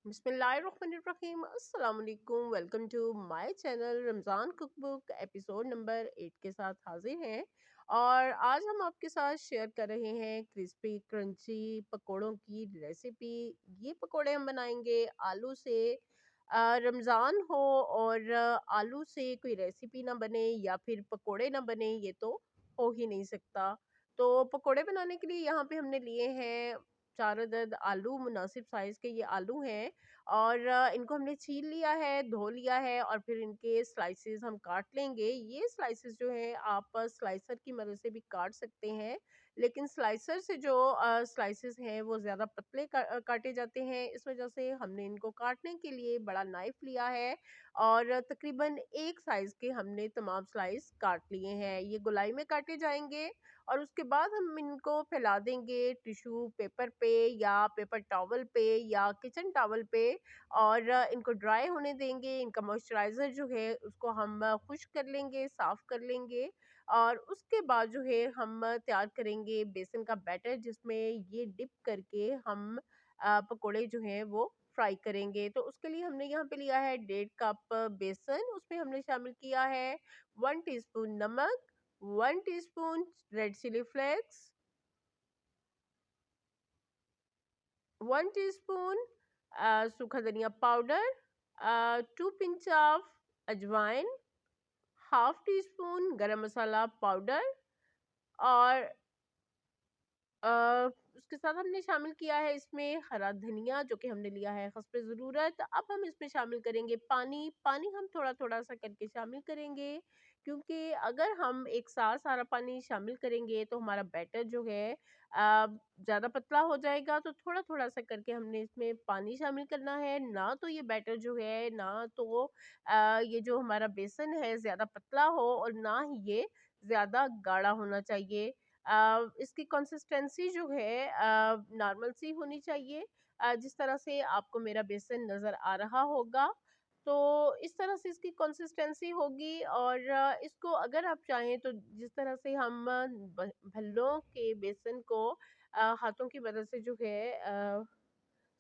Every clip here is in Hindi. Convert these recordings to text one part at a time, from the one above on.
बिस्मिल्लाहिर्रहमानिर्रहीम अस्सलाम वालेकुम। Welcome to my channel Ramzan cookbook episode number 8 के साथ हाजिर हैं। और आज हम आपके साथ शेयर कर रहे हैं क्रिस्पी क्रंची पकोड़ों की रेसिपी। ये पकोड़े हम बनाएंगे आलू से। रमज़ान हो और आलू से कोई रेसिपी ना बने या फिर पकोड़े ना बने, ये तो हो ही नहीं सकता। तो पकोड़े बनाने के लिए यहाँ पे हमने लिए हैं 4 अदद आलू, मुनासिब साइज़ के ये आलू हैं। और इनको हमने छील लिया है, धो लिया है और फिर इनके स्लाइसेस हम काट लेंगे। ये स्लाइसेस जो है आप स्लाइसर की मदद से भी काट सकते हैं, लेकिन स्लाइसर से जो स्लाइसेस हैं वो ज़्यादा पतले काटे जाते हैं। इस वजह से हमने इनको काटने के लिए बड़ा नाइफ लिया है और तकरीबन एक साइज़ के हमने तमाम स्लाइस काट लिए हैं। ये गोलाई में काटे जाएंगे और उसके बाद हम इनको फैला देंगे टिश्यू पेपर पे या पेपर टॉवल पे या किचन टॉवल पे और इनको ड्राई होने देंगे। इनका मॉइस्चराइज़र जो है उसको हम खुश्क कर लेंगे, साफ़ कर लेंगे और उसके बाद जो है हम तैयार करेंगे बेसन का बैटर, जिसमें ये डिप करके हम पकोड़े जो हैं वो फ्राई करेंगे। तो उसके लिए हमने यहाँ पे लिया है 1.5 कप बेसन, उसमें हमने शामिल किया है 1 टीस्पून नमक, 1 teaspoon red chili flakes, 1 teaspoon सूखा धनिया powder, 2 pinch of ajwain, half teaspoon garam masala powder और उसके साथ हमने शामिल किया है इसमें हरा धनिया जो कि हमने लिया है हस्ब ज़रूरत। अब हम इसमें शामिल करेंगे पानी। पानी हम थोड़ा-थोड़ा सा करके शामिल करेंगे, क्योंकि अगर हम एक साथ सारा पानी शामिल करेंगे तो हमारा बैटर जो है ज़्यादा पतला हो जाएगा। तो थोड़ा-थोड़ा सा करके हमने इसमें पानी शामिल करना है। ना तो ये बैटर जो है, ना तो ये जो हमारा बेसन है ज़्यादा पतला हो और ना ही ये ज़्यादा गाढ़ा होना चाहिए। इसकी कंसिस्टेंसी जो है नॉर्मल सी होनी चाहिए, जिस तरह से आपको मेरा बेसन नज़र आ रहा होगा। तो इस तरह से इसकी कंसिस्टेंसी होगी और इसको अगर आप चाहें तो जिस तरह से हम भल्लों के बेसन को हाथों की मदद से जो है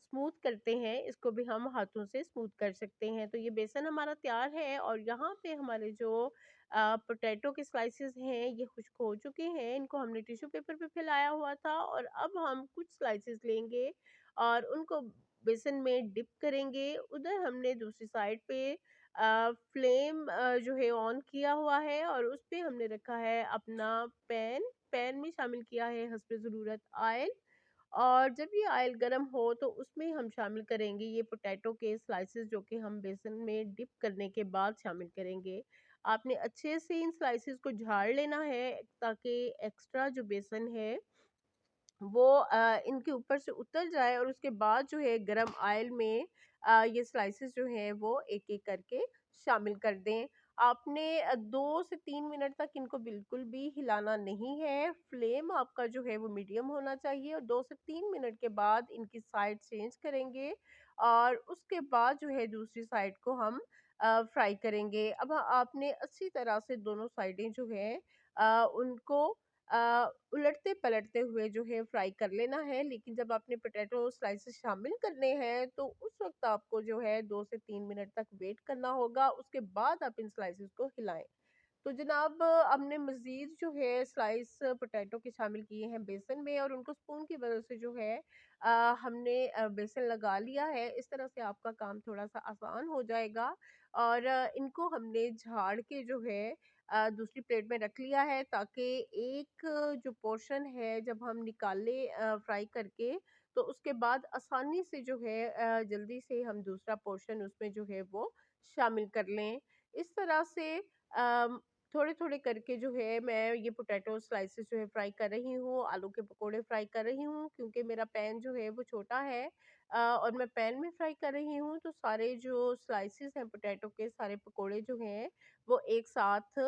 स्मूथ करते हैं, इसको भी हम हाथों से स्मूथ कर सकते हैं। तो ये बेसन हमारा तैयार है और यहाँ पे हमारे जो पोटैटो के स्लाइसेस हैं ये खुश्क हो चुके हैं। इनको हमने टिश्यू पेपर पे फैलाया हुआ था और अब हम कुछ स्लाइसेस लेंगे और उनको बेसन में डिप करेंगे। उधर हमने दूसरी साइड पे फ्लेम जो है ऑन किया हुआ है और उस पे हमने रखा है अपना पैन। पैन में शामिल किया है हस्ब ज़रूरत ऑयल और जब ये ऑयल गर्म हो तो उसमें हम शामिल करेंगे ये पोटैटो के स्लाइसेस जो कि हम बेसन में डिप करने के बाद शामिल करेंगे। आपने अच्छे से इन स्लाइसेस को झाड़ लेना है ताकि एक्स्ट्रा जो बेसन है वो इनके ऊपर से उतर जाए और उसके बाद जो है गरम ऑयल में ये स्लाइसेस जो हैं वो एक-एक करके शामिल कर दें। आपने 2 से 3 मिनट तक इनको बिल्कुल भी हिलाना नहीं है। फ्लेम आपका जो है वो मीडियम होना चाहिए और 2 से 3 मिनट के बाद इनकी साइड चेंज करेंगे और उसके बाद जो है दूसरी साइड को हम फ्राई करेंगे। अब आपने अच्छी तरह से दोनों साइडें जो है उनको उलटते-पलटते हुए जो है फ्राई कर लेना है। लेकिन जब आपने पोटैटो स्लाइसेस शामिल करने हैं तो उस वक़्त आपको जो है 2 से 3 मिनट तक वेट करना होगा, उसके बाद आप इन स्लाइसेस को हिलाएँ। तो जनाब हमने मज़ीद जो है स्लाइस पोटैटो के शामिल किए हैं बेसन में और उनको स्पून की मदद से जो है हमने बेसन लगा लिया है। इस तरह से आपका काम थोड़ा-सा आसान हो जाएगा और इनको हमने झाड़ के जो है दूसरी प्लेट में रख लिया है, ताकि एक जो पोर्शन है जब हम निकाले फ्राई करके तो उसके बाद आसानी से जो है जल्दी से हम दूसरा पोर्शन उसमें जो है वो शामिल कर लें। इस तरह से अम, थोड़े-थोड़े करके जो है मैं ये पोटैटो स्लाइसेस जो है फ्राई कर रही हूँ, आलू के पकोड़े फ्राई कर रही हूँ, क्योंकि मेरा पैन जो है वो छोटा है और मैं पैन में फ्राई कर रही हूँ तो सारे जो स्लाइसेस हैं पोटैटो के, सारे पकोड़े जो हैं वो एक साथ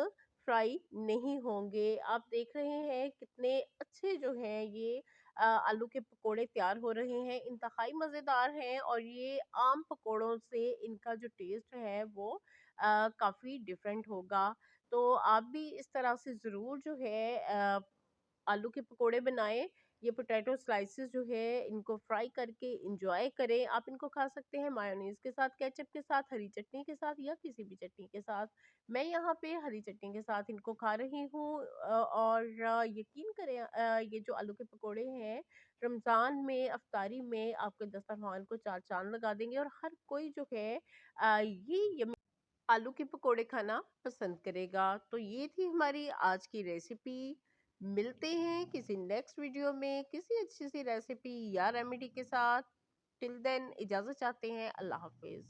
फ्राई नहीं होंगे। आप देख रहे हैं कितने अच्छे जो हैं ये आलू के पकोड़े तैयार हो रहे हैं, इंतहाई मज़ेदार हैं और ये आम पकोड़ों से इनका जो टेस्ट है वो काफ़ी डिफरेंट होगा। तो आप भी इस तरह से ज़रूर जो है आलू के पकोड़े बनाएँ। ये पोटैटो स्लाइसेस जो है इनको फ्राई करके इंजॉय करें। आप इनको खा सकते हैं मायोनीज़ के साथ, केचप के साथ, हरी चटनी के साथ या किसी भी चटनी के साथ। मैं यहाँ पे हरी चटनी के साथ इनको खा रही हूँ और यकीन करें ये जो आलू के पकोड़े हैं रमज़ान में अफ्तारी में आपके दस्तरखान को चार चाँद लगा देंगे और हर कोई जो है ये यम्मी आलू के पकोड़े खाना पसंद करेगा। तो ये थी हमारी आज की रेसिपी। मिलते हैं किसी नेक्स्ट वीडियो में किसी अच्छी सी रेसिपी या रेमेडी के साथ। टिल देन इजाज़त चाहते हैं। अल्लाह हाफ़िज़।